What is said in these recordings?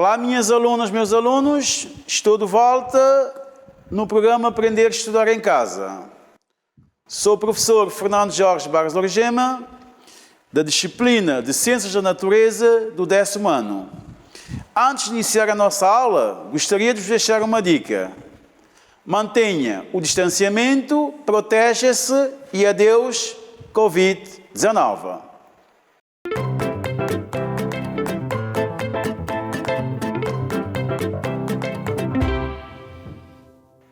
Olá, minhas alunas, meus alunos. Estou de volta no programa Aprender a Estudar em Casa. Sou o professor Fernando Jorge Barros Lorgema, da disciplina de Ciências da Natureza do 10º ano. Antes de iniciar a nossa aula, gostaria de vos deixar uma dica. Mantenha o distanciamento, proteja-se e adeus Covid-19.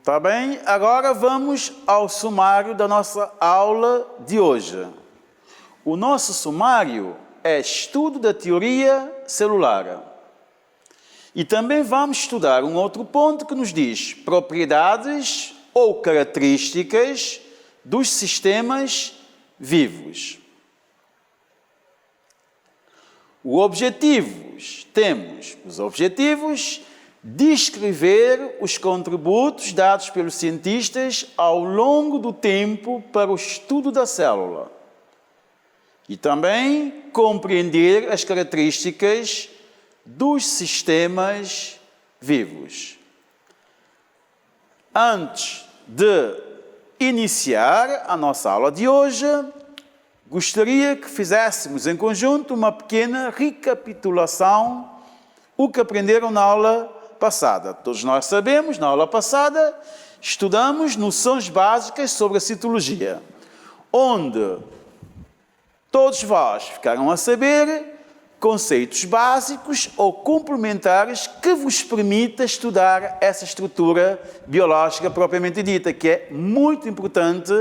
Tá bem? Agora vamos ao sumário da nossa aula de hoje. O nosso sumário é estudo da teoria celular. E também vamos estudar um outro ponto que nos diz propriedades ou características dos sistemas vivos. Temos os objetivos: descrever os contributos dados pelos cientistas ao longo do tempo para o estudo da célula e também compreender as características dos sistemas vivos. Antes de iniciar a nossa aula de hoje, gostaria que fizéssemos em conjunto uma pequena recapitulação o que aprenderam na aula passada. Todos nós sabemos, na aula passada, estudamos noções básicas sobre a citologia, onde todos vós ficaram a saber conceitos básicos ou complementares que vos permita estudar essa estrutura biológica propriamente dita, que é muito importante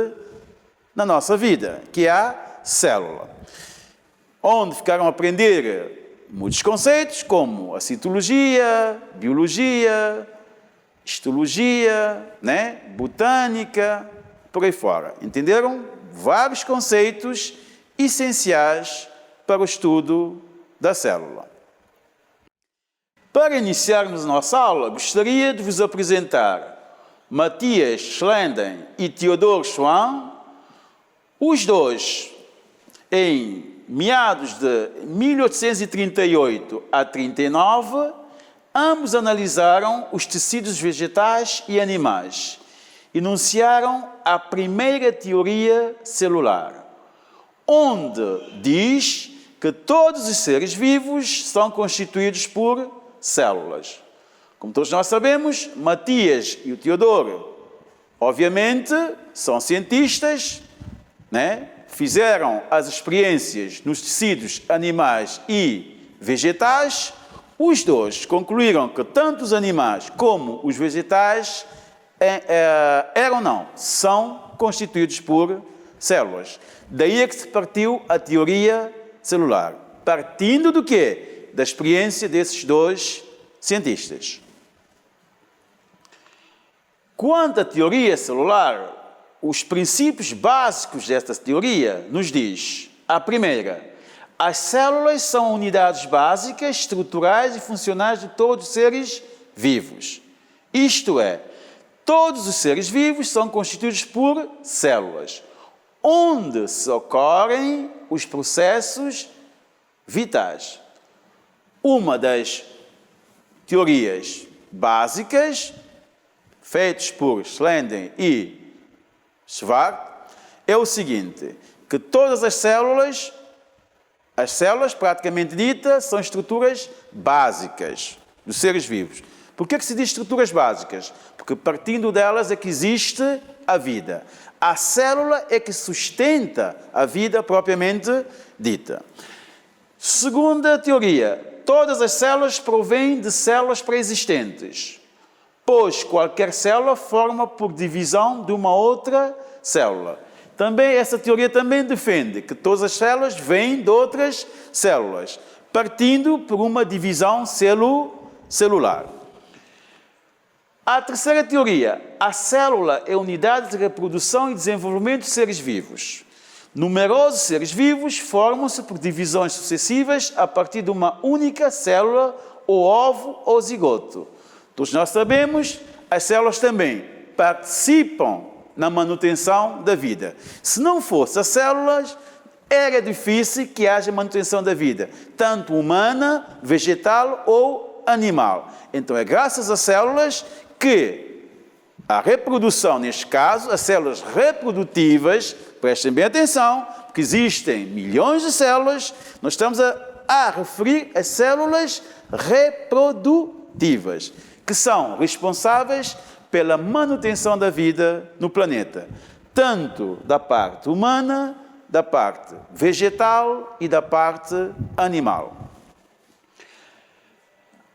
na nossa vida, que é a célula. Onde ficaram a aprender muitos conceitos, como a citologia, biologia, histologia, botânica, por aí fora. Entenderam? Vários conceitos essenciais para o estudo da célula. Para iniciarmos a nossa aula, gostaria de vos apresentar Matthias Schlenden e Theodor Schwann, os dois, em meados de 1838 a 39, ambos analisaram os tecidos vegetais e animais. Enunciaram a primeira teoria celular, onde diz que todos os seres vivos são constituídos por células. Como todos nós sabemos, Matthias e o Theodor, obviamente, são cientistas, fizeram as experiências nos tecidos animais e vegetais. Os dois concluíram que tanto os animais como os vegetais são constituídos por células. Daí é que se partiu a teoria celular. Partindo do quê? Da experiência desses dois cientistas. Quanto à teoria celular, os princípios básicos desta teoria nos diz: a primeira, as células são unidades básicas, estruturais e funcionais de todos os seres vivos. Isto é, todos os seres vivos são constituídos por células, onde se ocorrem os processos vitais. Uma das teorias básicas, feitas por Schlenden e Schwann, é o seguinte, que todas as células praticamente ditas, são estruturas básicas dos seres vivos. Por que se diz estruturas básicas? Porque partindo delas é que existe a vida. A célula é que sustenta a vida propriamente dita. Segunda teoria, todas as células provêm de células pré-existentes, pois qualquer célula forma por divisão de uma outra célula. Também essa teoria também defende que todas as células vêm de outras células, partindo por uma divisão celular. A terceira teoria, a célula é a unidade de reprodução e desenvolvimento de seres vivos. Numerosos seres vivos formam-se por divisões sucessivas a partir de uma única célula, ou ovo ou zigoto. Todos nós sabemos, as células também participam na manutenção da vida. Se não fossem as células, era difícil que haja manutenção da vida, tanto humana, vegetal ou animal. Então é graças às células que a reprodução, neste caso, as células reprodutivas, prestem bem atenção, porque existem milhões de células, nós estamos a referir as células reprodutivas, que são responsáveis pela manutenção da vida no planeta, tanto da parte humana, da parte vegetal e da parte animal.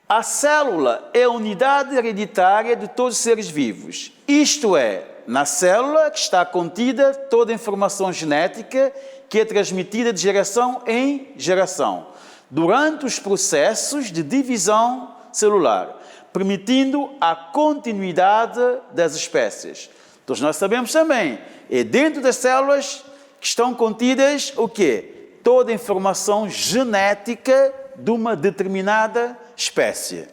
A célula é a unidade hereditária de todos os seres vivos. Isto é, na célula que está contida toda a informação genética que é transmitida de geração em geração, durante os processos de divisão celular, permitindo a continuidade das espécies. Todos nós sabemos também, é dentro das células que estão contidas o quê? Toda a informação genética de uma determinada espécie.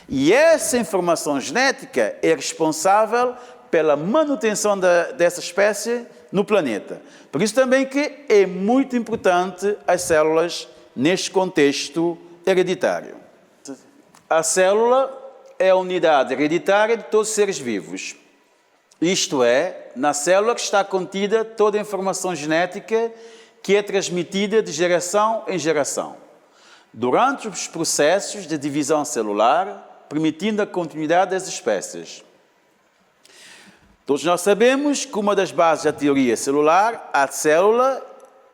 E essa informação genética é responsável pela manutenção dessa espécie no planeta. Por isso também que é muito importante as células neste contexto hereditário. A célula é a unidade hereditária de todos os seres vivos. Isto é, na célula que está contida toda a informação genética que é transmitida de geração em geração, durante os processos de divisão celular, permitindo a continuidade das espécies. Todos nós sabemos que uma das bases da teoria celular, a célula,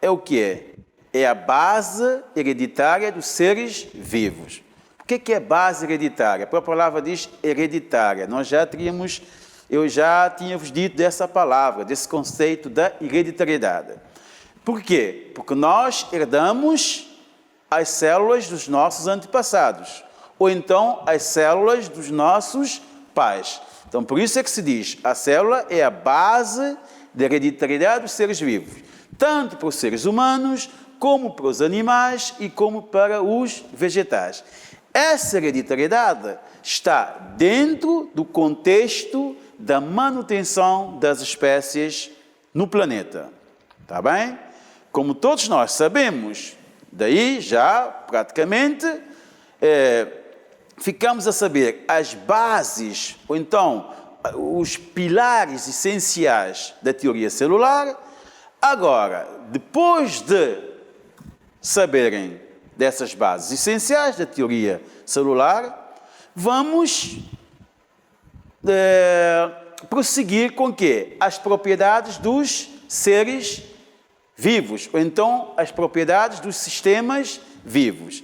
é o que é? É a base hereditária dos seres vivos. O que é base hereditária? A própria palavra diz hereditária. Eu já tinha-vos dito dessa palavra, desse conceito da hereditariedade. Por quê? Porque nós herdamos as células dos nossos antepassados, ou então as células dos nossos pais. Então, por isso é que se diz, a célula é a base da hereditariedade dos seres vivos, tanto para os seres humanos, como para os animais e como para os vegetais. Essa hereditariedade está dentro do contexto da manutenção das espécies no planeta. Está bem? Como todos nós sabemos, daí já praticamente ficamos a saber as bases, ou então os pilares essenciais da teoria celular. Agora, depois de saberem dessas bases essenciais da teoria celular, vamos prosseguir com o quê? As propriedades dos seres vivos, ou então as propriedades dos sistemas vivos.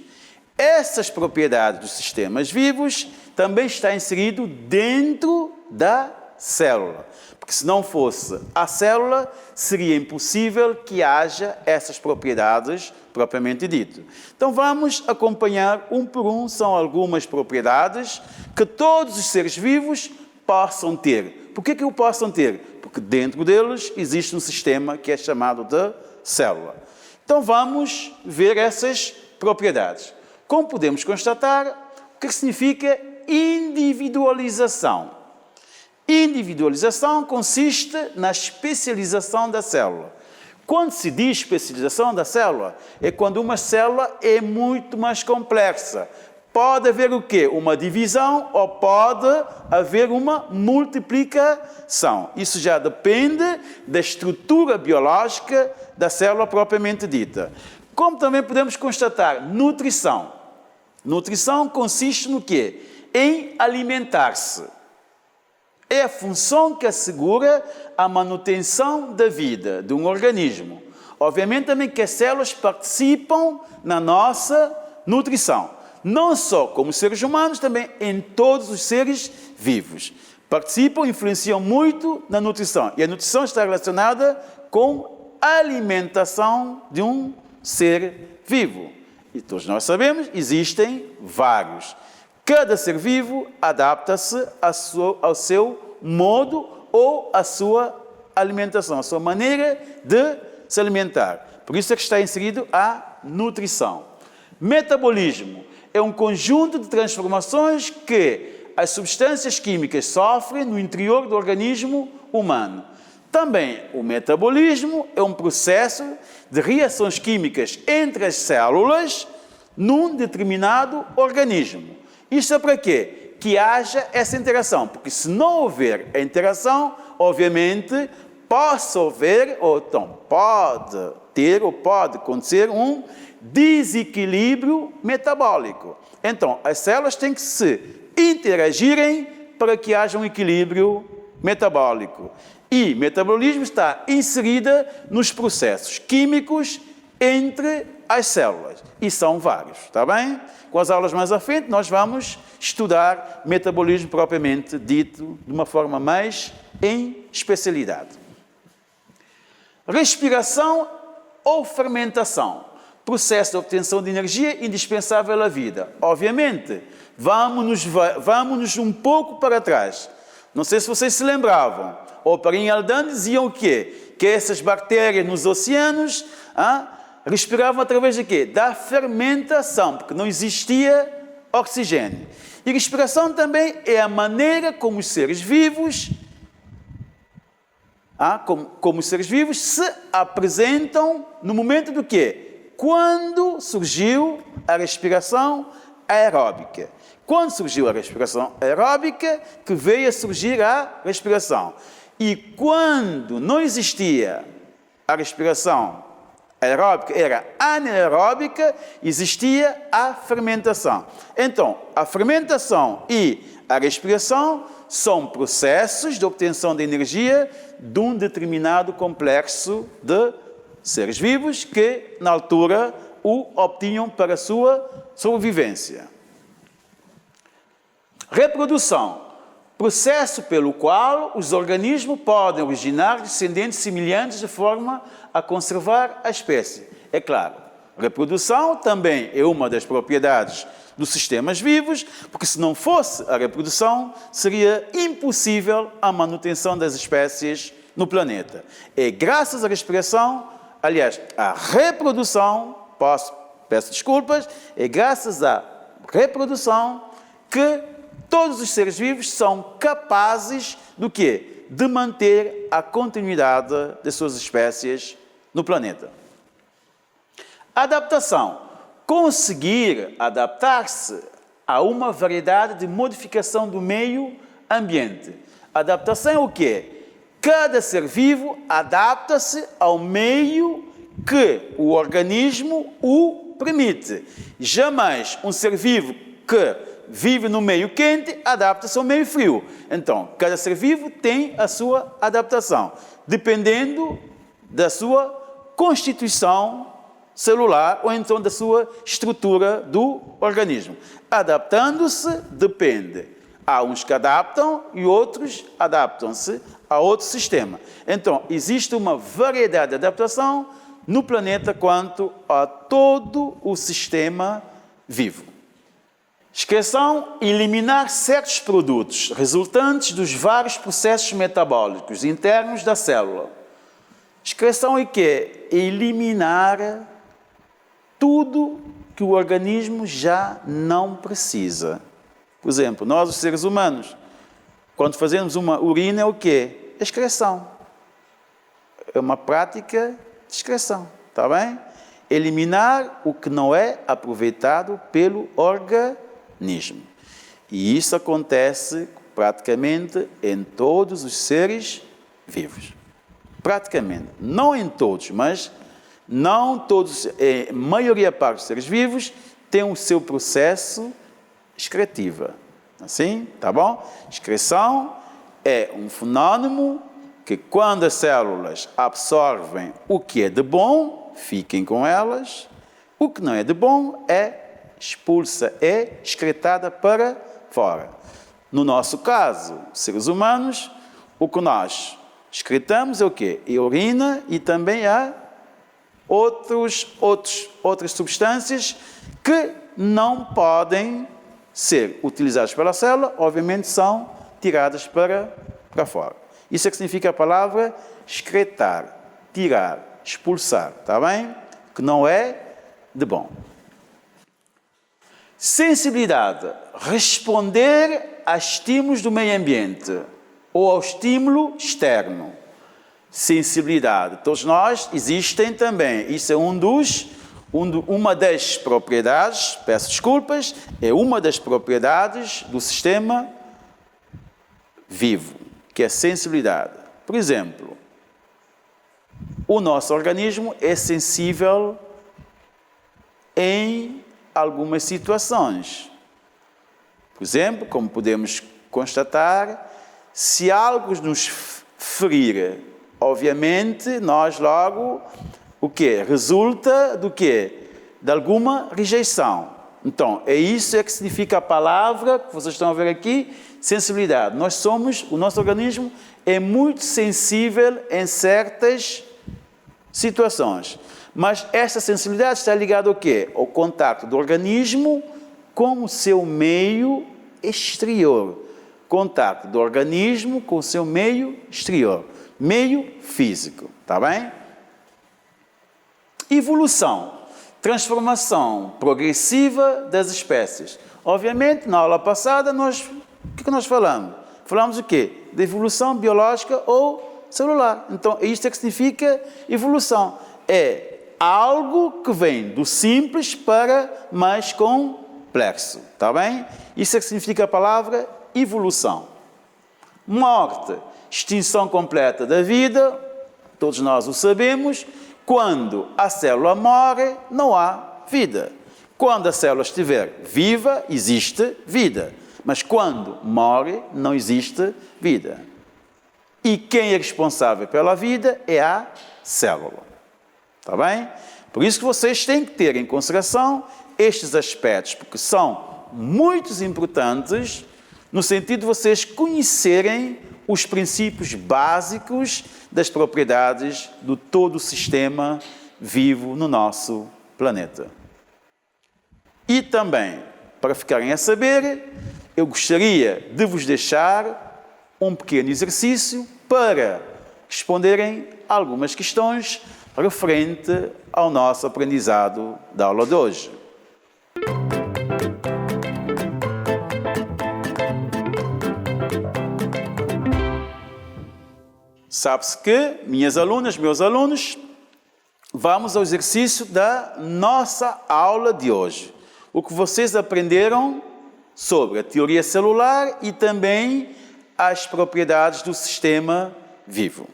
Essas propriedades dos sistemas vivos também está inserido dentro da célula, porque se não fosse a célula, seria impossível que haja essas propriedades propriamente dito. Então vamos acompanhar um por um, são algumas propriedades que todos os seres vivos possam ter. Por que o possam ter? Porque dentro deles existe um sistema que é chamado de célula. Então vamos ver essas propriedades. Como podemos constatar, o que significa individualização? Individualização consiste na especialização da célula. Quando se diz especialização da célula, é quando uma célula é muito mais complexa. Pode haver o quê? Uma divisão ou pode haver uma multiplicação. Isso já depende da estrutura biológica da célula propriamente dita. Como também podemos constatar, nutrição. Nutrição consiste no quê? Em alimentar-se. É a função que assegura a manutenção da vida de um organismo. Obviamente também que as células participam na nossa nutrição. Não só como seres humanos, também em todos os seres vivos. Participam, influenciam muito na nutrição. E a nutrição está relacionada com a alimentação de um ser vivo. E todos nós sabemos, existem vários. Cada ser vivo adapta-se ao seu modo ou à sua alimentação, à sua maneira de se alimentar. Por isso é que está inserido a nutrição. Metabolismo é um conjunto de transformações que as substâncias químicas sofrem no interior do organismo humano. Também o metabolismo é um processo de reações químicas entre as células num determinado organismo. Isto é para quê? Que haja essa interação, porque se não houver a interação, obviamente, possa haver, ou então pode ter, ou pode acontecer um desequilíbrio metabólico. Então, as células têm que se interagirem para que haja um equilíbrio metabólico. E metabolismo está inserida nos processos químicos entre as células. E são vários, está bem? Com as aulas mais à frente, nós vamos estudar metabolismo propriamente dito, de uma forma mais em especialidade. Respiração ou fermentação. Processo de obtenção de energia indispensável à vida. Obviamente, vamos um pouco para trás. Não sei se vocês se lembravam. Oparin e Aldan diziam o quê? Que essas bactérias nos oceanos respiravam através de quê? Da fermentação, porque não existia oxigênio. E respiração também é a maneira como os seres vivos, como os seres vivos se apresentam no momento do quê? Quando surgiu a respiração aeróbica. Quando surgiu a respiração aeróbica, que veio a surgir a respiração. E quando não existia a respiração aeróbica, era anaeróbica, existia a fermentação. Então, a fermentação e a respiração são processos de obtenção de energia de um determinado complexo de seres vivos que, na altura, o obtinham para a sua sobrevivência. Reprodução. Processo pelo qual os organismos podem originar descendentes semelhantes de forma a conservar a espécie. É claro, reprodução também é uma das propriedades dos sistemas vivos, porque se não fosse a reprodução, seria impossível a manutenção das espécies no planeta. É graças à respiração, aliás, à reprodução, peço desculpas, é graças à reprodução que todos os seres vivos são capazes do quê? De manter a continuidade das suas espécies no planeta. Adaptação. Conseguir adaptar-se a uma variedade de modificação do meio ambiente. Adaptação é o quê? Cada ser vivo adapta-se ao meio que o organismo o permite. Jamais um ser vivo que vive no meio quente, adapta-se ao meio frio. Então, cada ser vivo tem a sua adaptação, dependendo da sua constituição celular ou então da sua estrutura do organismo. Adaptando-se depende. Há uns que adaptam e outros adaptam-se a outro sistema. Então, existe uma variedade de adaptação no planeta quanto a todo o sistema vivo. Excreção, eliminar certos produtos resultantes dos vários processos metabólicos internos da célula. Excreção é que é eliminar tudo que o organismo já não precisa. Por exemplo, nós, os seres humanos, quando fazemos uma urina, é o quê? Excreção. É uma prática de excreção, está bem? Eliminar o que não é aproveitado pelo organismo. E isso acontece praticamente em todos os seres vivos. Praticamente. Não em todos, mas não todos, a maioria parte dos seres vivos tem o seu processo excretivo. Assim, tá bom? Excreção é um fenômeno que quando as células absorvem o que é de bom, fiquem com elas. O que não é de bom é expulsa, é excretada para fora. No nosso caso, seres humanos, o que nós excretamos é o quê? É urina e também há outras substâncias que não podem ser utilizadas pela célula, obviamente são tiradas para fora. Isso é que significa a palavra excretar, tirar, expulsar, está bem? Que não é de bom. Sensibilidade, responder a estímulos do meio ambiente ou ao estímulo externo. Sensibilidade, todos nós existem também. Isso é um dos Uma das propriedades, peço desculpas, é uma das propriedades do sistema vivo, que é a sensibilidade. Por exemplo, o nosso organismo é sensível em algumas situações. Por exemplo, como podemos constatar, se algo nos ferir, obviamente, nós logo, o quê? Resulta do quê? De alguma rejeição. Então, é isso que significa a palavra que vocês estão a ver aqui, sensibilidade. O nosso organismo é muito sensível em certas situações. Mas esta sensibilidade está ligada ao quê? Ao contacto do organismo com o seu meio exterior. Contato do organismo com o seu meio exterior. Meio físico. Está bem? Evolução. Transformação progressiva das espécies. Obviamente, na aula passada, o que nós falamos? Falamos o quê? De evolução biológica ou celular. Então, é isto que significa evolução. É algo que vem do simples para mais complexo. Está bem? Isso é que significa a palavra evolução. Morte, extinção completa da vida, todos nós o sabemos. Quando a célula morre, não há vida. Quando a célula estiver viva, existe vida. Mas quando morre, não existe vida. E quem é responsável pela vida é a célula. Está bem? Por isso que vocês têm que ter em consideração estes aspectos, porque são muito importantes no sentido de vocês conhecerem os princípios básicos das propriedades do todo o sistema vivo no nosso planeta. E também, para ficarem a saber, eu gostaria de vos deixar um pequeno exercício para responderem algumas questões referente ao nosso aprendizado da aula de hoje. Sabe-se que, minhas alunas, meus alunos, vamos ao exercício da nossa aula de hoje. O que vocês aprenderam sobre a teoria celular e também as propriedades do sistema vivo.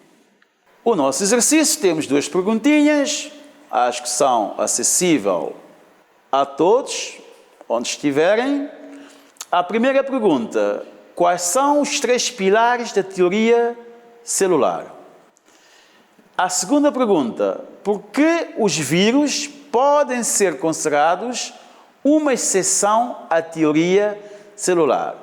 O nosso exercício, temos duas perguntinhas, acho que são acessíveis a todos, onde estiverem. A primeira pergunta: quais são os 3 pilares da teoria celular? A segunda pergunta: por que os vírus podem ser considerados uma exceção à teoria celular?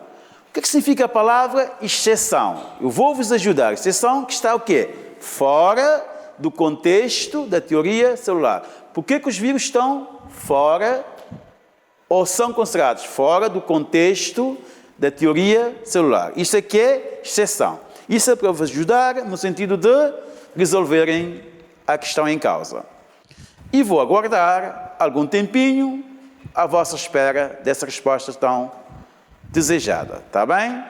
O que significa a palavra exceção? Eu vou vos ajudar. Exceção que está o quê? Fora do contexto da teoria celular. Por que os vírus estão fora ou são considerados fora do contexto da teoria celular? Isso aqui é exceção. Isso é para vos ajudar no sentido de resolverem a questão em causa. E vou aguardar algum tempinho à vossa espera dessa resposta tão desejada. Está bem?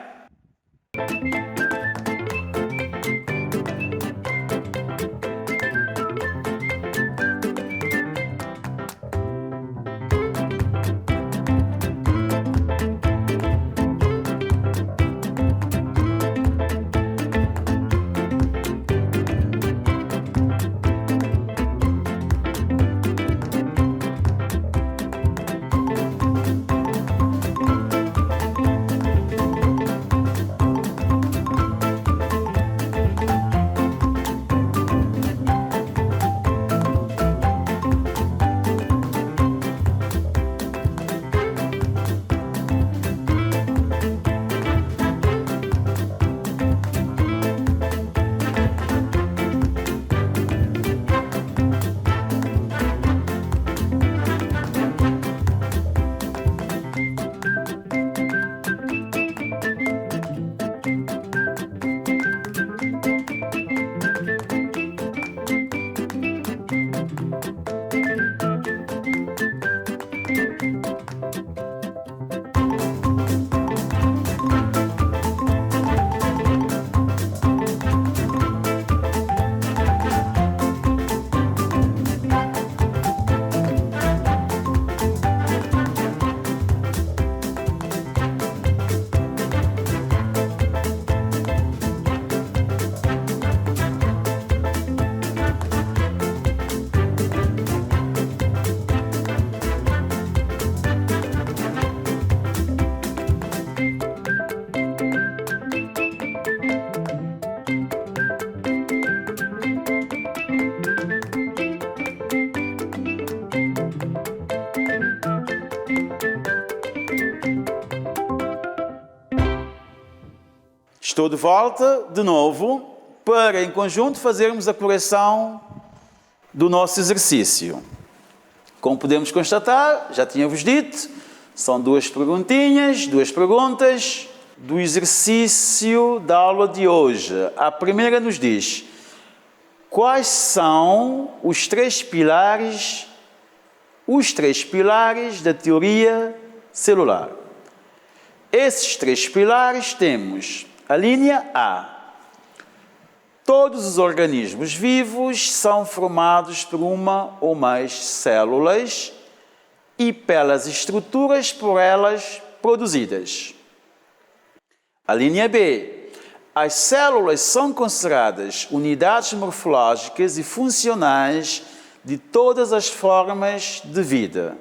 Estou de volta, de novo, para em conjunto fazermos a correção do nosso exercício. Como podemos constatar, já tinha-vos dito, são duas perguntinhas, duas perguntas do exercício da aula de hoje. A primeira nos diz: quais são os três pilares da teoria celular? Esses três pilares temos a linha A. Todos os organismos vivos são formados por uma ou mais células e pelas estruturas por elas produzidas. A linha B. As células são consideradas unidades morfológicas e funcionais de todas as formas de vida.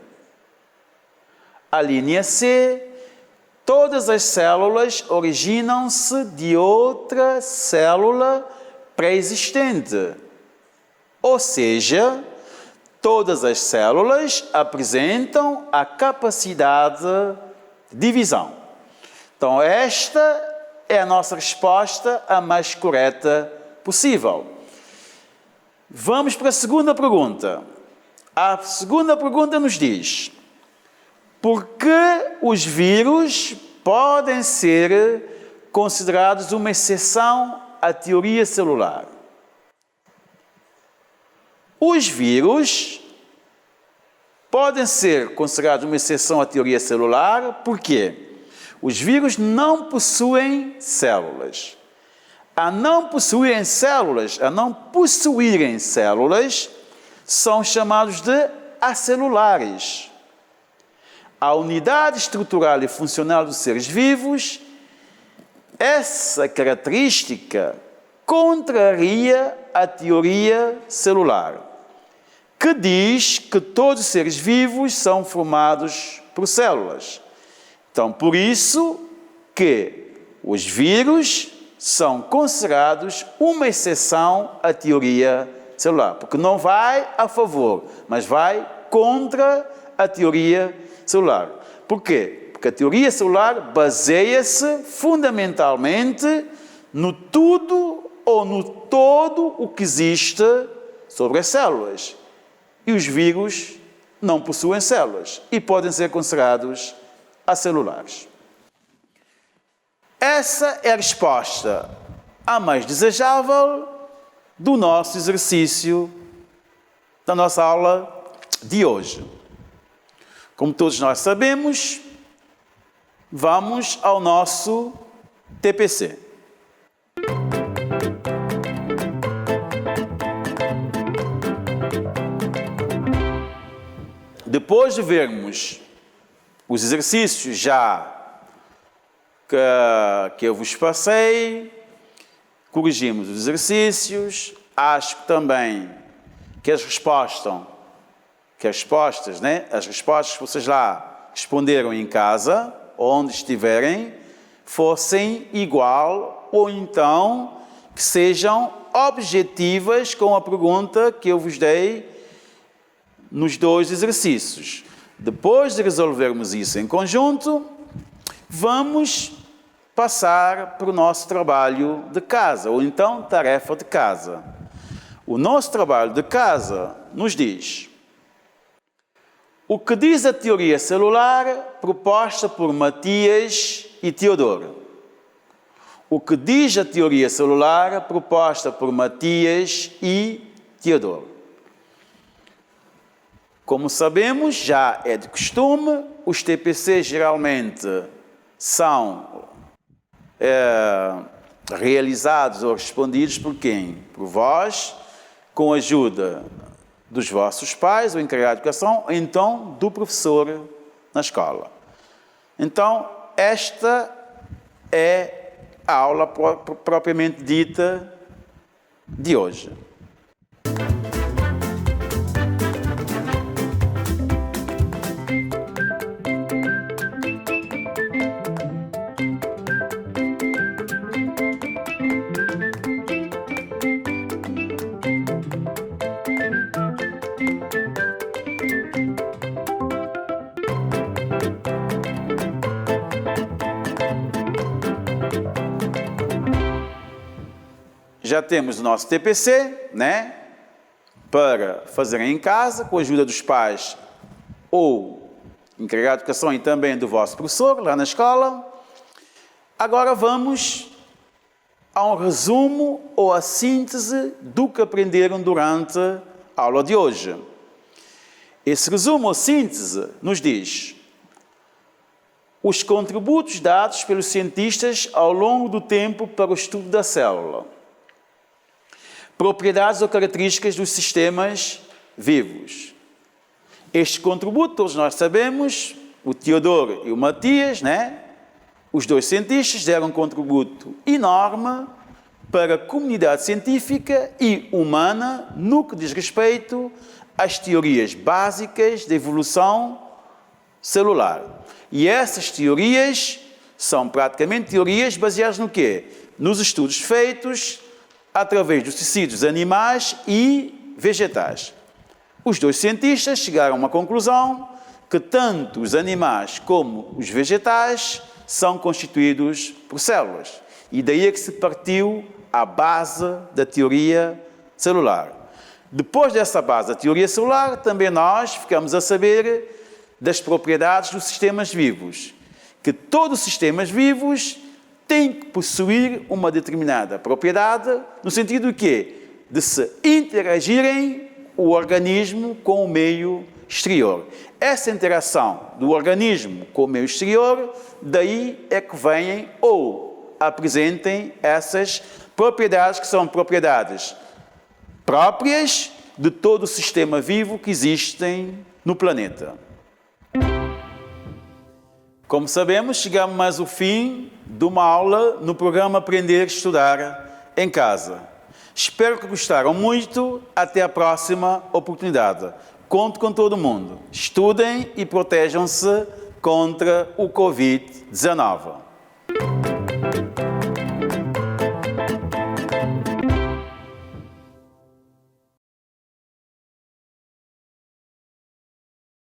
A linha C. Todas as células originam-se de outra célula pré-existente, ou seja, todas as células apresentam a capacidade de divisão. Então, esta é a nossa resposta a mais correta possível. Vamos para a segunda pergunta. A segunda pergunta nos diz: por que os vírus podem ser considerados uma exceção à teoria celular? Os vírus podem ser considerados uma exceção à teoria celular porque os vírus não possuem células. A não possuírem células, são chamados de acelulares. A unidade estrutural e funcional dos seres vivos, essa característica contraria a teoria celular, que diz que todos os seres vivos são formados por células. Então, por isso que os vírus são considerados uma exceção à teoria celular, porque não vai a favor, mas vai contra a teoria celular. Por quê? Porque a teoria celular baseia-se fundamentalmente no tudo ou no todo o que existe sobre as células. E os vírus não possuem células e podem ser considerados acelulares. Essa é a resposta a mais desejável do nosso exercício, da nossa aula de hoje. Como todos nós sabemos, vamos ao nosso TPC. Depois de vermos os exercícios já que eu vos passei, corrigimos os exercícios, acho que também que as respostas que vocês lá responderam em casa, onde estiverem, fossem igual ou então que sejam objetivas com a pergunta que eu vos dei nos dois exercícios. Depois de resolvermos isso em conjunto, vamos passar para o nosso trabalho de casa, ou então tarefa de casa. O nosso trabalho de casa nos diz: o que diz a teoria celular proposta por Matias e Teodoro? O que diz a teoria celular proposta por Matias e Teodoro? Como sabemos, já é de costume, os TPCs geralmente são realizados ou respondidos por quem? Por vós, com a ajuda dos vossos pais, o encarregado de educação, ou então do professor na escola. Então, esta é a aula propriamente dita de hoje. já temos o nosso TPC, né? Para fazerem em casa, com a ajuda dos pais ou encarregado de educação e também do vosso professor, lá na escola. Agora vamos a um resumo ou a síntese do que aprenderam durante a aula de hoje. Esse resumo ou síntese nos diz os contributos dados pelos cientistas ao longo do tempo para o estudo da célula. Propriedades ou características dos sistemas vivos. Este contributo, todos nós sabemos, o Teodoro e o Matias, né? Os dois cientistas deram um contributo enorme para a comunidade científica e humana no que diz respeito às teorias básicas da evolução celular. E essas teorias são praticamente teorias baseadas no quê? Nos estudos feitos através dos tecidos animais e vegetais. Os dois cientistas chegaram a uma conclusão que tanto os animais como os vegetais são constituídos por células. E daí é que se partiu a base da teoria celular. Depois dessa base da teoria celular, também nós ficamos a saber das propriedades dos sistemas vivos. Que todos os sistemas vivos têm que possuir uma determinada propriedade, no sentido de quê? De se interagirem o organismo com o meio exterior. Essa interação do organismo com o meio exterior, daí é que vêm ou apresentem essas propriedades que são propriedades próprias de todo o sistema vivo que existem no planeta. Como sabemos, chegamos mais ao fim de uma aula no programa Aprender a Estudar em Casa. Espero que gostaram muito. Até a próxima oportunidade. Conto com todo mundo. Estudem e protejam-se contra o Covid-19.